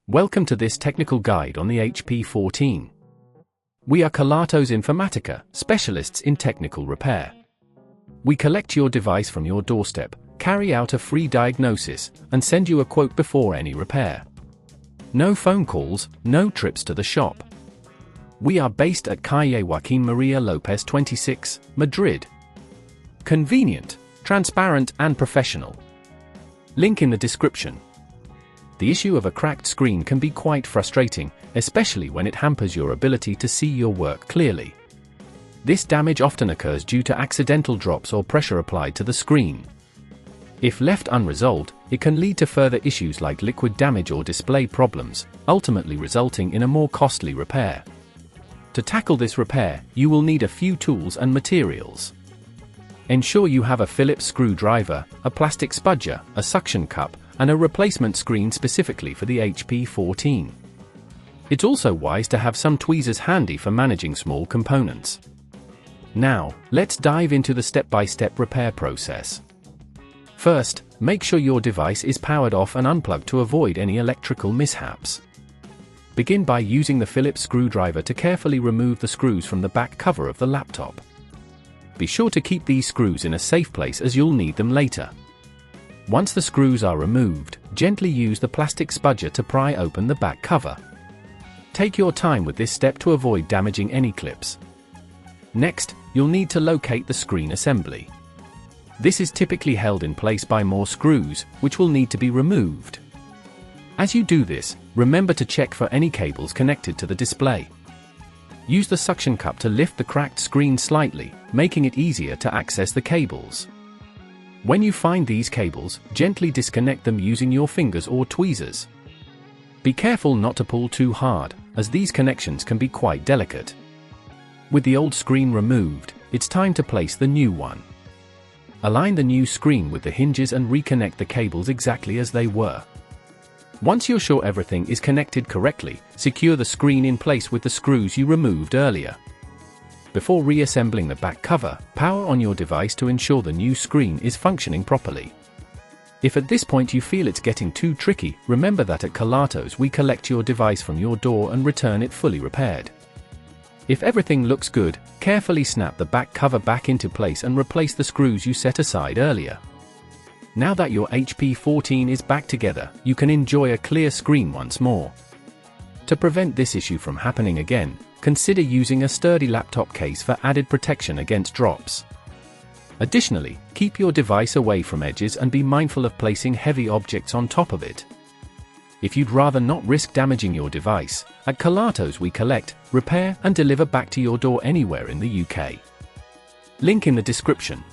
Welcome to this technical guide on the HP14. We are Kelatos Informatica, specialists in technical repair. We collect your device from your doorstep, carry out a free diagnosis, and send you a quote before any repair. No phone calls, no trips to the shop. We are based at Calle Joaquín María López 26, Madrid. Convenient, transparent and professional. Link in the description. The issue of a cracked screen can be quite frustrating, especially when it hampers your ability to see your work clearly. This damage often occurs due to accidental drops or pressure applied to the screen. If left unresolved, it can lead to further issues like liquid damage or display problems, ultimately resulting in a more costly repair. To tackle this repair, you will need a few tools and materials. Ensure you have a Phillips screwdriver, a plastic spudger, a suction cup, and a replacement screen specifically for the HP14. It's also wise to have some tweezers handy for managing small components. Now, let's dive into the step-by-step repair process. First, make sure your device is powered off and unplugged to avoid any electrical mishaps. Begin by using the Phillips screwdriver to carefully remove the screws from the back cover of the laptop. Be sure to keep these screws in a safe place as you'll need them later. Once the screws are removed, gently use the plastic spudger to pry open the back cover. Take your time with this step to avoid damaging any clips. Next, you'll need to locate the screen assembly. This is typically held in place by more screws, which will need to be removed. As you do this, remember to check for any cables connected to the display. Use the suction cup to lift the cracked screen slightly, making it easier to access the cables. When you find these cables, gently disconnect them using your fingers or tweezers. Be careful not to pull too hard, as these connections can be quite delicate. With the old screen removed, it's time to place the new one. Align the new screen with the hinges and reconnect the cables exactly as they were. Once you're sure everything is connected correctly, secure the screen in place with the screws you removed earlier. Before reassembling the back cover, power on your device to ensure the new screen is functioning properly. If at this point you feel it's getting too tricky, remember that at Kelatos we collect your device from your door and return it fully repaired. If everything looks good, carefully snap the back cover back into place and replace the screws you set aside earlier. Now that your HP14 is back together, you can enjoy a clear screen once more. To prevent this issue from happening again, consider using a sturdy laptop case for added protection against drops. Additionally, keep your device away from edges and be mindful of placing heavy objects on top of it. If you'd rather not risk damaging your device, at Kelatos we collect, repair and deliver back to your door anywhere in the UK. Link in the description.